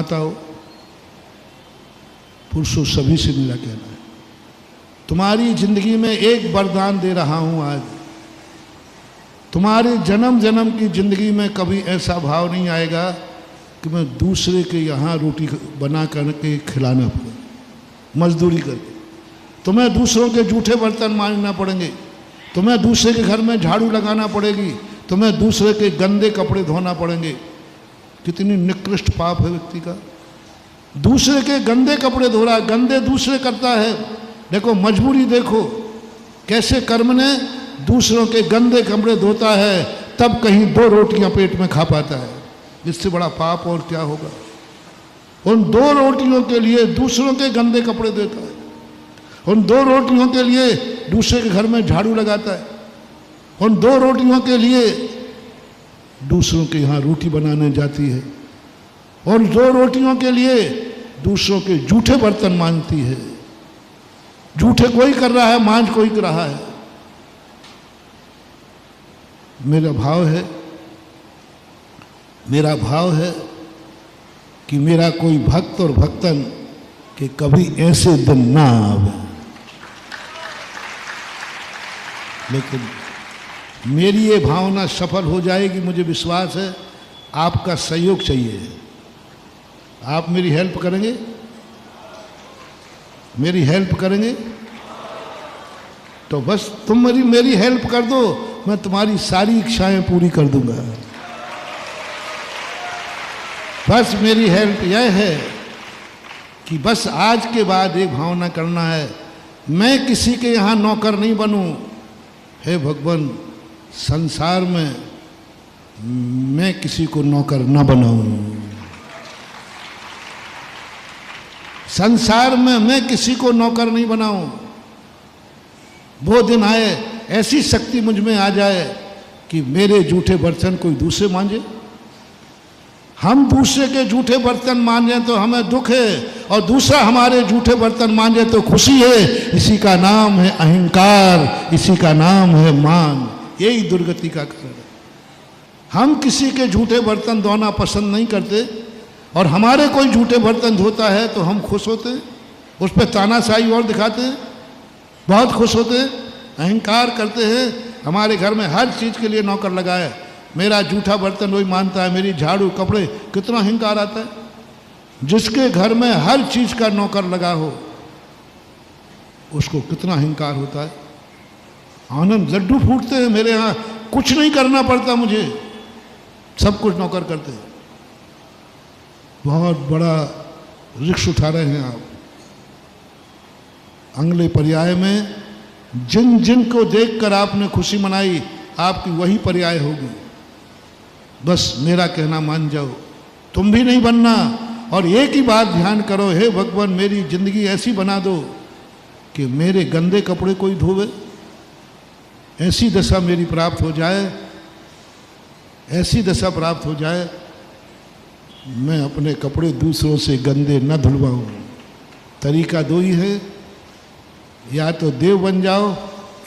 माताओं, पुरुषों, सभी से मेरा कहना है, तुम्हारी जिंदगी में एक वरदान दे रहा हूं आज। तुम्हारे जन्म जन्म की जिंदगी में कभी ऐसा भाव नहीं आएगा कि मैं दूसरे के यहाँ रोटी बना करके खिलाना पड़े, मजदूरी करके। तुम्हें दूसरों के जूठे बर्तन मांजना पड़ेंगे, तुम्हें दूसरे के घर में झाड़ू लगाना पड़ेगी, तुम्हें दूसरे के गंदे कपड़े धोना पड़ेंगे। कितनी निकृष्ट पाप है व्यक्ति का, दूसरे के गंदे कपड़े धो रहा है, गंदे दूसरे करता है। देखो मजबूरी, देखो कैसे कर्म ने दूसरों के गंदे कपड़े धोता है, तब कहीं 2 रोटियां पेट में खा पाता है। इससे बड़ा पाप और क्या होगा। उन 2 रोटियों के लिए दूसरों के गंदे कपड़े देता है, उन 2 रोटियों के लिए दूसरे के घर में झाड़ू लगाता है, उन 2 रोटियों के लिए दूसरों के यहाँ रोटी बनाने जाती है, और 2 रोटियों के लिए दूसरों के जूठे बर्तन मांजती है। जूठे कोई कर रहा है, मांझ कोई कर रहा है। मेरा भाव है कि मेरा कोई भक्त और भक्तन कि कभी ऐसे दिन ना आवे, लेकिन मेरी ये भावना सफल हो जाएगी, मुझे विश्वास है। आपका सहयोग चाहिए। आप मेरी हेल्प करेंगे, मेरी हेल्प करेंगे तो बस तुम मेरी हेल्प कर दो, मैं तुम्हारी सारी इच्छाएं पूरी कर दूंगा। बस मेरी हेल्प यह है कि बस आज के बाद एक भावना करना है, मैं किसी के यहाँ नौकर नहीं बनूं। हे भगवान, संसार में मैं किसी को नौकर न बनाऊं, संसार में मैं किसी को नौकर नहीं बनाऊं। वो दिन आए, ऐसी शक्ति मुझ में आ जाए कि मेरे जूठे बर्तन कोई दूसरे मांजे। हम दूसरे के जूठे बर्तन मांजे तो हमें दुख है, और दूसरा हमारे जूठे बर्तन मांजे तो खुशी है। इसी का नाम है अहंकार, इसी का नाम है मान। यही दुर्गति का कारण है। हम किसी के जूठे बर्तन धोना पसंद नहीं करते, और हमारे कोई जूठे बर्तन धोता है तो हम खुश होते हैं, उस पर तानाशाही और दिखाते हैं, बहुत खुश होते हैं, अहंकार करते हैं। हमारे घर में हर चीज़ के लिए नौकर लगा है, मेरा जूठा बर्तन वही मानता है, मेरी झाड़ू कपड़े, कितना अहंकार आता है। जिसके घर में हर चीज़ का नौकर लगा हो उसको कितना अहंकार होता है। आनंद लड्डू फूटते हैं मेरे यहाँ, कुछ नहीं करना पड़ता मुझे, सब कुछ नौकर करते हैं। बहुत बड़ा रिस्क उठा रहे हैं आप। अगले पर्याय में जिन जिन को देखकर आपने खुशी मनाई, आपकी वही पर्याय होगी। बस मेरा कहना मान जाओ, तुम भी नहीं बनना। और एक ही बात ध्यान करो, हे भगवान, मेरी जिंदगी ऐसी बना दो कि मेरे गंदे कपड़े कोई धोवे, ऐसी दशा मेरी प्राप्त हो जाए, ऐसी दशा प्राप्त हो जाए, मैं अपने कपड़े दूसरों से गंदे न धुलवाऊं। तरीका 2 ही है, या तो देव बन जाओ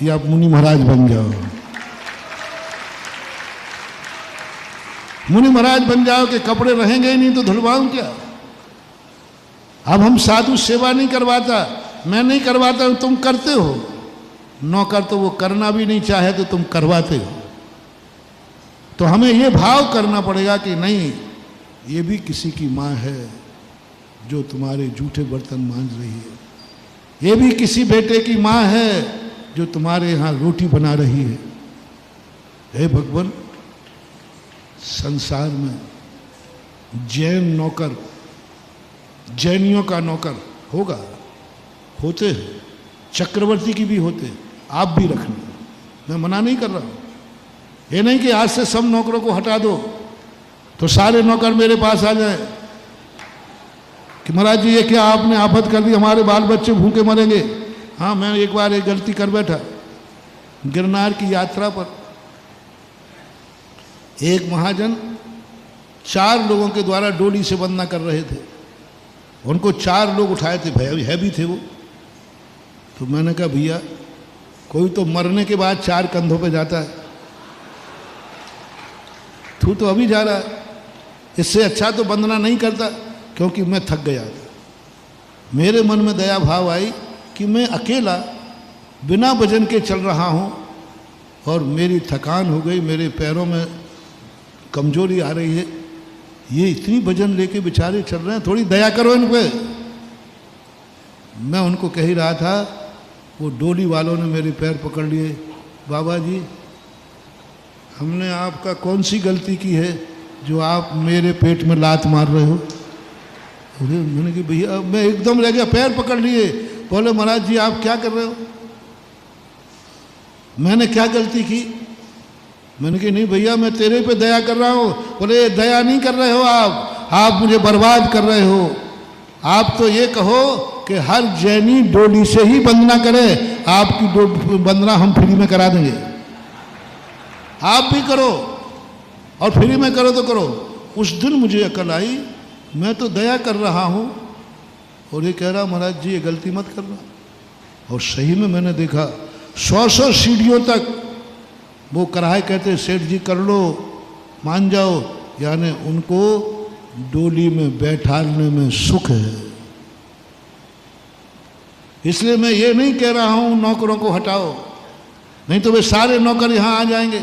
या मुनि महाराज बन जाओ। मुनि महाराज बन जाओ कि कपड़े रहेंगे ही नहीं तो धुलवाऊं क्या। अब हम साधु सेवा नहीं करवाता, मैं नहीं करवाता हूं, तुम करते हो। नौकर तो वो करना भी नहीं चाहे तो तुम करवाते हो। तो हमें ये भाव करना पड़ेगा कि नहीं, ये भी किसी की माँ है जो तुम्हारे जूठे बर्तन मांज रही है, ये भी किसी बेटे की माँ है जो तुम्हारे यहाँ रोटी बना रही है। हे भगवान, संसार में जैन नौकर, जैनियों का नौकर होगा, होते हैं, चक्रवर्ती की भी होते, आप भी रखना। मैं मना नहीं कर रहा हूँ। ये नहीं कि आज से सब नौकरों को हटा दो तो सारे नौकर मेरे पास आ जाए कि महाराज जी ये क्या आपने आफत कर दी, हमारे बाल बच्चे भूखे मरेंगे। हाँ, मैं एक बार एक गलती कर बैठा। गिरनार की यात्रा पर एक महाजन 4 लोगों के द्वारा डोली से वंदना कर रहे थे। उनको 4 लोग उठाए थे, है भी थे वो। तो मैंने कहा भैया, कोई तो मरने के बाद 4 कंधों पे जाता है, तू तो अभी जा रहा है, इससे अच्छा तो वंदना नहीं करता। क्योंकि मैं थक गया था। मेरे मन में दया भाव आई कि मैं अकेला बिना वजन के चल रहा हूँ और मेरी थकान हो गई, मेरे पैरों में कमजोरी आ रही है, ये इतनी वजन लेके बेचारे चल रहे हैं, थोड़ी दया करो इन पे। मैं उनको कह ही रहा था, वो डोली वालों ने मेरे पैर पकड़ लिए। बाबा जी, हमने आपका कौन सी गलती की है जो आप मेरे पेट में लात मार रहे हो? अरे मैंने कहा भैया, मैं एकदम रह गया, पैर पकड़ लिए। बोले महाराज जी आप क्या कर रहे हो? मैंने क्या गलती की? मैंने कहा नहीं भैया, मैं तेरे पे दया कर रहा हूँ। बोले दया नहीं कर रहे हो आप मुझे बर्बाद कर रहे हो। आप तो ये कहो कि हर जैनी डोली से ही वंदना करे, आपकी वंदना हम फ्री में करा देंगे, आप भी करो और फ्री में करो तो करो। उस दिन मुझे अकल आई, मैं तो दया कर रहा हूँ और ये कह रहा महाराज जी ये गलती मत करना। और सही में मैंने देखा 100 सीढ़ियों तक वो कराए कहते सेठ जी कर लो, मान जाओ, यानी उनको डोली में बैठाने में सुख है। इसलिए मैं ये नहीं कह रहा हूं नौकरों को हटाओ, नहीं तो वे सारे नौकर यहां आ जाएंगे।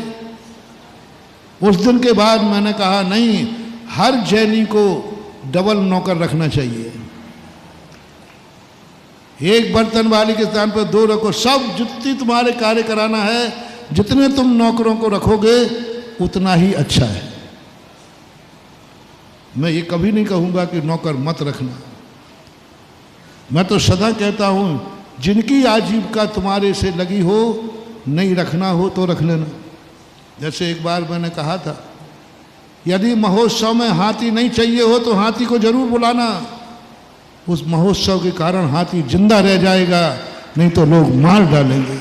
उस दिन के बाद मैंने कहा नहीं, हर जैनी को डबल नौकर रखना चाहिए। एक बर्तन वाली के स्थान पर 2 रखो। सब जितनी तुम्हारे कार्य कराना है, जितने तुम नौकरों को रखोगे उतना ही अच्छा है। मैं ये कभी नहीं कहूँगा कि नौकर मत रखना। मैं तो सदा कहता हूँ जिनकी आजीविका तुम्हारे से लगी हो, नहीं रखना हो तो रख लेना। जैसे एक बार मैंने कहा था, यदि महोत्सव में हाथी नहीं चाहिए हो तो हाथी को जरूर बुलाना, उस महोत्सव के कारण हाथी जिंदा रह जाएगा, नहीं तो लोग मार डालेंगे।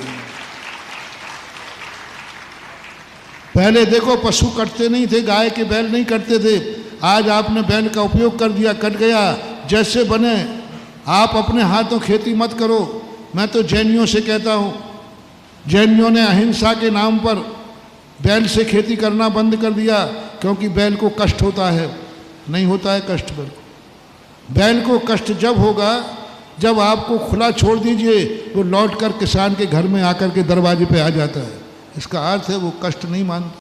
पहले देखो पशु कटते नहीं थे, गाय के बैल नहीं कटते थे। आज आपने बैल का उपयोग कर दिया, कट गया। जैसे बने आप अपने हाथों खेती मत करो। मैं तो जैनियों से कहता हूँ, जैनियों ने अहिंसा के नाम पर बैल से खेती करना बंद कर दिया, क्योंकि बैल को कष्ट होता है। नहीं होता है कष्ट। बैल को कष्ट जब होगा जब आपको खुला छोड़ दीजिए, वो लौट कर किसान के घर में आकर के दरवाजे पे आ जाता है। इसका अर्थ है वो कष्ट नहीं मानता।